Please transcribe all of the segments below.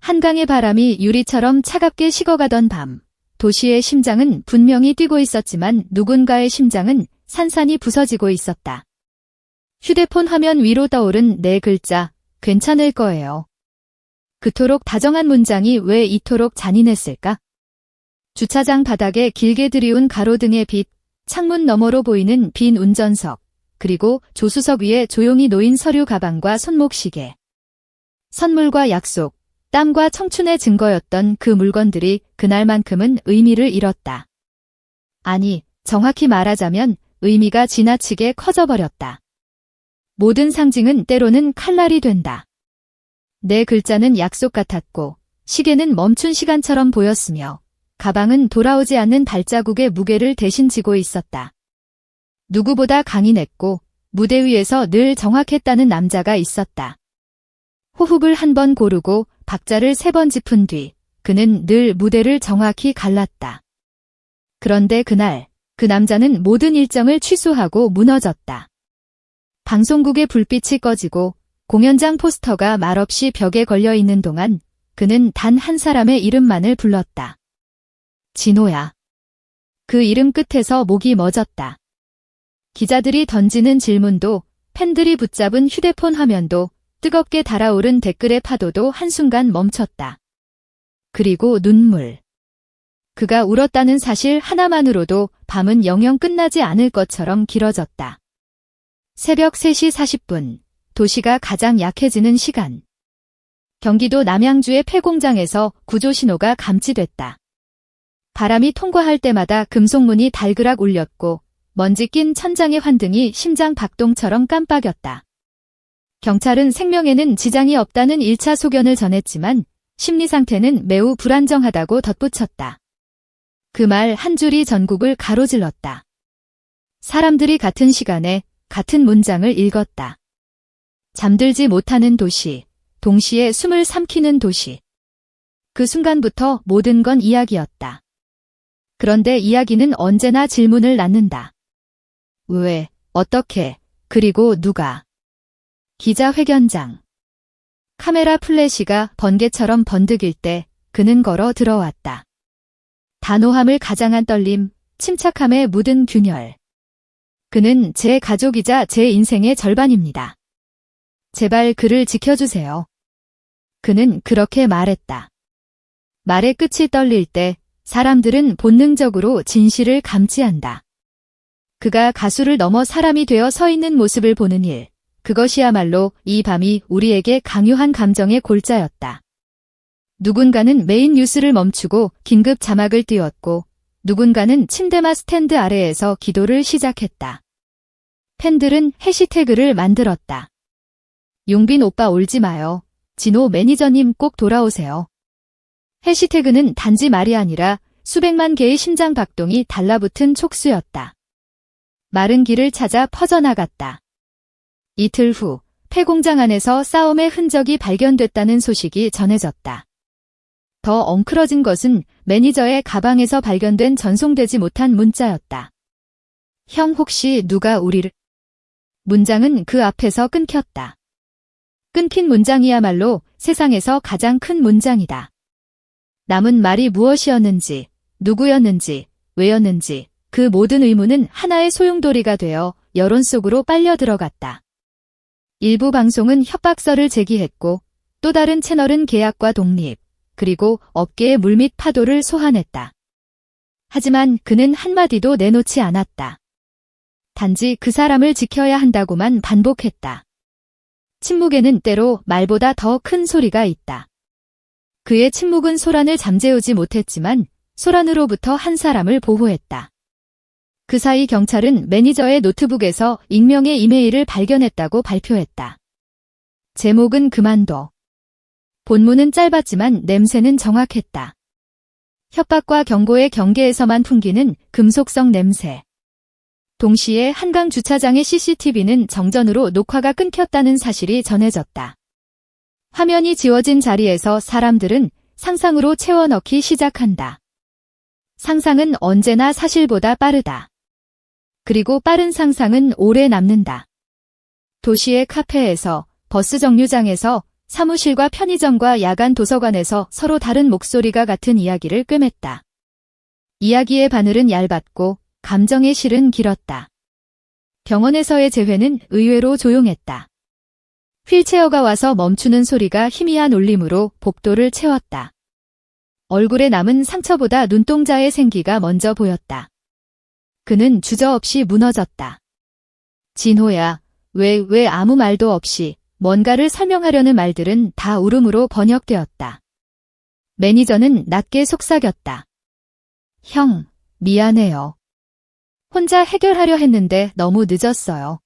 한강의 바람이 유리처럼 차갑게 식어가던 밤, 도시의 심장은 분명히 뛰고 있었지만 누군가의 심장은 산산이 부서지고 있었다. 휴대폰 화면 위로 떠오른 네 글자, 괜찮을 거예요. 그토록 다정한 문장이 왜 이토록 잔인했을까? 주차장 바닥에 길게 들이운 가로등의 빛, 창문 너머로 보이는 빈 운전석, 그리고 조수석 위에 조용히 놓인 서류 가방과 손목시계. 선물과 약속, 땀과 청춘의 증거였던 그 물건들이 그날만큼은 의미를 잃었다. 아니, 정확히 말하자면 의미가 지나치게 커져버렸다. 모든 상징은 때로는 칼날이 된다. 네 글자는 약속 같았고, 시계는 멈춘 시간처럼 보였으며, 가방은 돌아오지 않는 발자국의 무게를 대신 지고 있었다. 누구보다 강인했고, 무대 위에서 늘 정확했다는 남자가 있었다. 호흡을 한 번 고르고 박자를 3번 짚은 뒤 그는 늘 무대를 정확히 갈랐다. 그런데 그날 그 남자는 모든 일정을 취소하고 무너졌다. 방송국의 불빛이 꺼지고 공연장 포스터가 말없이 벽에 걸려 있는 동안 그는 단 한 사람의 이름만을 불렀다. 진호야. 그 이름 끝에서 목이 멎었다. 기자들이 던지는 질문도, 팬들이 붙잡은 휴대폰 화면도, 뜨겁게 달아오른 댓글의 파도도 한순간 멈췄다. 그리고 눈물. 그가 울었다는 사실 하나만으로도 밤은 영영 끝나지 않을 것처럼 길어졌다. 새벽 3시 40분, 도시가 가장 약해지는 시간. 경기도 남양주의 폐공장에서 구조신호가 감지됐다. 바람이 통과할 때마다 금속문이 달그락 울렸고 먼지 낀 천장의 환등이 심장 박동처럼 깜빡였다. 경찰은 생명에는 지장이 없다는 1차 소견을 전했지만 심리 상태는 매우 불안정하다고 덧붙였다. 그 말 한 줄이 전국을 가로질렀다. 사람들이 같은 시간에 같은 문장을 읽었다. 잠들지 못하는 도시, 동시에 숨을 삼키는 도시. 그 순간부터 모든 건 이야기였다. 그런데 이야기는 언제나 질문을 낳는다. 왜, 어떻게, 그리고 누가. 기자회견장. 카메라 플래시가 번개처럼 번득일 때 그는 걸어 들어왔다. 단호함을 가장한 떨림, 침착함에 묻은 균열. 그는 제 가족이자 제 인생의 절반입니다. 제발 그를 지켜주세요. 그는 그렇게 말했다. 말의 끝이 떨릴 때 사람들은 본능적으로 진실을 감지한다. 그가 가수를 넘어 사람이 되어 서 있는 모습을 보는 일. 그것이야말로 이 밤이 우리에게 강요한 감정의 골자였다. 누군가는 메인 뉴스를 멈추고 긴급 자막을 띄웠고 누군가는 침대마 스탠드 아래에서 기도를 시작했다. 팬들은 해시태그를 만들었다. 용빈 오빠 울지 마요. 진호 매니저님 꼭 돌아오세요. 해시태그는 단지 말이 아니라 수백만 개의 심장 박동이 달라붙은 촉수였다. 마른 길을 찾아 퍼져나갔다. 이틀 후 폐공장 안에서 싸움의 흔적이 발견됐다는 소식이 전해졌다. 더 엉클어진 것은 매니저의 가방에서 발견된 전송되지 못한 문자였다. 형 혹시 누가 우리를... 문장은 그 앞에서 끊겼다. 끊긴 문장이야말로 세상에서 가장 큰 문장이다. 남은 말이 무엇이었는지, 누구였는지, 왜였는지 그 모든 의문은 하나의 소용돌이가 되어 여론 속으로 빨려 들어갔다. 일부 방송은 협박서를 제기했고 또 다른 채널은 계약과 독립, 그리고 업계의 물밑 파도를 소환했다. 하지만 그는 한마디도 내놓지 않았다. 단지 그 사람을 지켜야 한다고만 반복했다. 침묵에는 때로 말보다 더 큰 소리가 있다. 그의 침묵은 소란을 잠재우지 못했지만 소란으로부터 한 사람을 보호했다. 그 사이 경찰은 매니저의 노트북에서 익명의 이메일을 발견했다고 발표했다. 제목은 그만둬. 본문은 짧았지만 냄새는 정확했다. 협박과 경고의 경계에서만 풍기는 금속성 냄새. 동시에 한강 주차장의 CCTV는 정전으로 녹화가 끊겼다는 사실이 전해졌다. 화면이 지워진 자리에서 사람들은 상상으로 채워넣기 시작한다. 상상은 언제나 사실보다 빠르다. 그리고 빠른 상상은 오래 남는다. 도시의 카페에서, 버스 정류장에서, 사무실과 편의점과 야간 도서관에서 서로 다른 목소리가 같은 이야기를 꿰맸다. 이야기의 바늘은 얇았고 감정의 실은 길었다. 병원에서의 재회는 의외로 조용했다. 휠체어가 와서 멈추는 소리가 희미한 울림으로 복도를 채웠다. 얼굴에 남은 상처보다 눈동자의 생기가 먼저 보였다. 그는 주저없이 무너졌다. 진호야, 왜 아무 말도 없이 뭔가를 설명하려는 말들은 다 울음으로 번역되었다. 매니저는 낮게 속삭였다. 형, 미안해요. 혼자 해결하려 했는데 너무 늦었어요.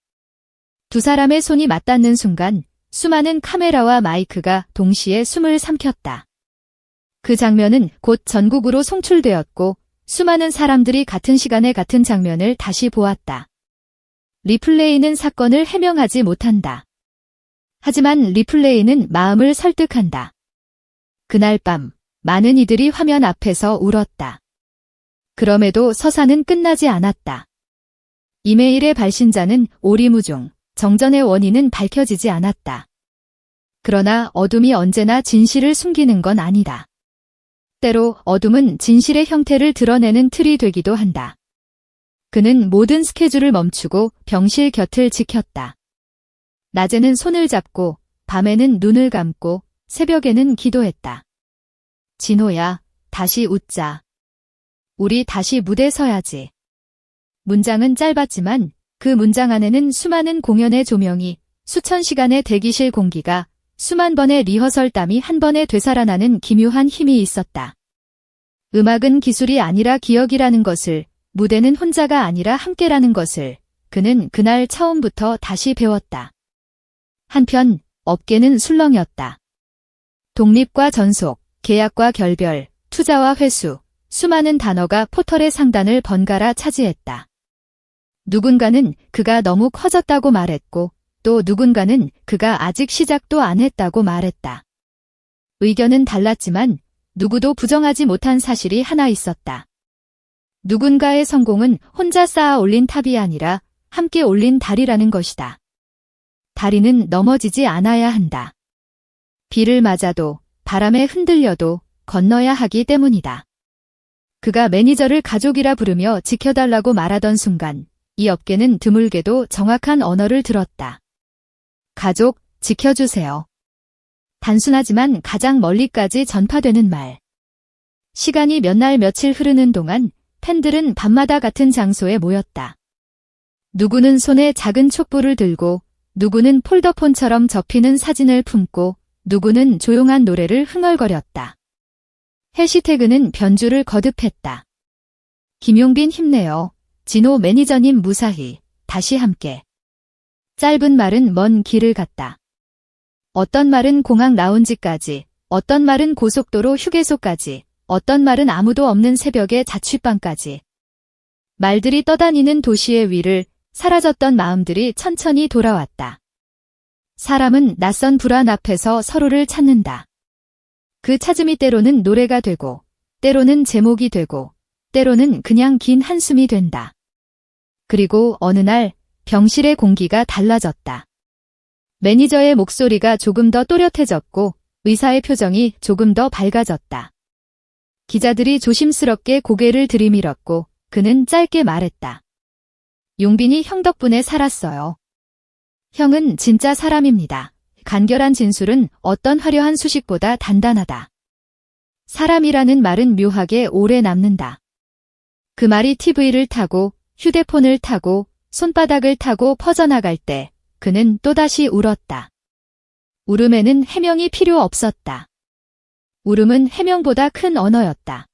두 사람의 손이 맞닿는 순간 수많은 카메라와 마이크가 동시에 숨을 삼켰다. 그 장면은 곧 전국으로 송출되었고 수많은 사람들이 같은 시간에 같은 장면을 다시 보았다. 리플레이는 사건을 해명하지 못한다. 하지만 리플레이는 마음을 설득한다. 그날 밤 많은 이들이 화면 앞에서 울었다. 그럼에도 서사는 끝나지 않았다. 이메일의 발신자는 오리무중, 정전의 원인은 밝혀지지 않았다. 그러나 어둠이 언제나 진실을 숨기는 건 아니다. 때로 어둠은 진실의 형태를 드러내는 틀이 되기도 한다. 그는 모든 스케줄을 멈추고 병실 곁을 지켰다. 낮에는 손을 잡고, 밤에는 눈을 감고, 새벽에는 기도했다. 진호야, 다시 웃자. 우리 다시 무대 서야지. 문장은 짧았지만 그 문장 안에는 수많은 공연의 조명이, 수천 시간의 대기실 공기가, 수만 번의 리허설 땀이 한 번에 되살아나는 기묘한 힘이 있었다. 음악은 기술이 아니라 기억이라는 것을, 무대는 혼자가 아니라 함께라는 것을 그는 그날 처음부터 다시 배웠다. 한편 업계는 술렁이었다. 독립과 전속, 계약과 결별, 투자와 회수, 수많은 단어가 포털의 상단을 번갈아 차지했다. 누군가는 그가 너무 커졌다고 말했고 또 누군가는 그가 아직 시작도 안 했다고 말했다. 의견은 달랐지만 누구도 부정하지 못한 사실이 하나 있었다. 누군가의 성공은 혼자 쌓아 올린 탑이 아니라 함께 올린 다리라는 것이다. 다리는 넘어지지 않아야 한다. 비를 맞아도 바람에 흔들려도 건너야 하기 때문이다. 그가 매니저를 가족이라 부르며 지켜달라고 말하던 순간 이 업계는 드물게도 정확한 언어를 들었다. 가족, 지켜주세요. 단순하지만 가장 멀리까지 전파되는 말. 시간이 몇 날 며칠 흐르는 동안 팬들은 밤마다 같은 장소에 모였다. 누구는 손에 작은 촛불을 들고, 누구는 폴더폰처럼 접히는 사진을 품고, 누구는 조용한 노래를 흥얼거렸다. 해시태그는 변주를 거듭했다. 김용빈 힘내요. 진호 매니저님 무사히. 다시 함께. 짧은 말은 먼 길을 갔다. 어떤 말은 공항 라운지까지, 어떤 말은 고속도로 휴게소까지, 어떤 말은 아무도 없는 새벽의 자취방까지. 말들이 떠다니는 도시의 위를 사라졌던 마음들이 천천히 돌아왔다. 사람은 낯선 불안 앞에서 서로를 찾는다. 그 찾음이 때로는 노래가 되고, 때로는 제목이 되고, 때로는 그냥 긴 한숨이 된다. 그리고 어느 날 병실의 공기가 달라졌다. 매니저의 목소리가 조금 더 또렷해졌고 의사의 표정이 조금 더 밝아졌다. 기자들이 조심스럽게 고개를 들이밀었고 그는 짧게 말했다. 용빈이 형 덕분에 살았어요. 형은 진짜 사람입니다. 간결한 진술은 어떤 화려한 수식보다 단단하다. 사람이라는 말은 묘하게 오래 남는다. 그 말이 TV를 타고 휴대폰을 타고 손바닥을 타고 퍼져나갈 때 그는 또다시 울었다. 울음에는 해명이 필요 없었다. 울음은 해명보다 큰 언어였다.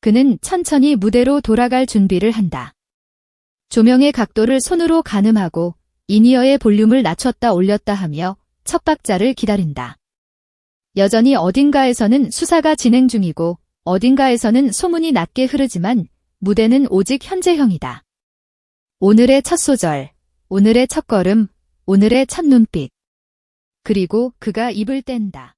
그는 천천히 무대로 돌아갈 준비를 한다. 조명의 각도를 손으로 가늠하고 인이어의 볼륨을 낮췄다 올렸다 하며 첫 박자를 기다린다. 여전히 어딘가에서는 수사가 진행 중이고 어딘가에서는 소문이 낮게 흐르지만 무대는 오직 현재형이다. 오늘의 첫 소절, 오늘의 첫 걸음, 오늘의 첫 눈빛. 그리고 그가 입을 뗀다.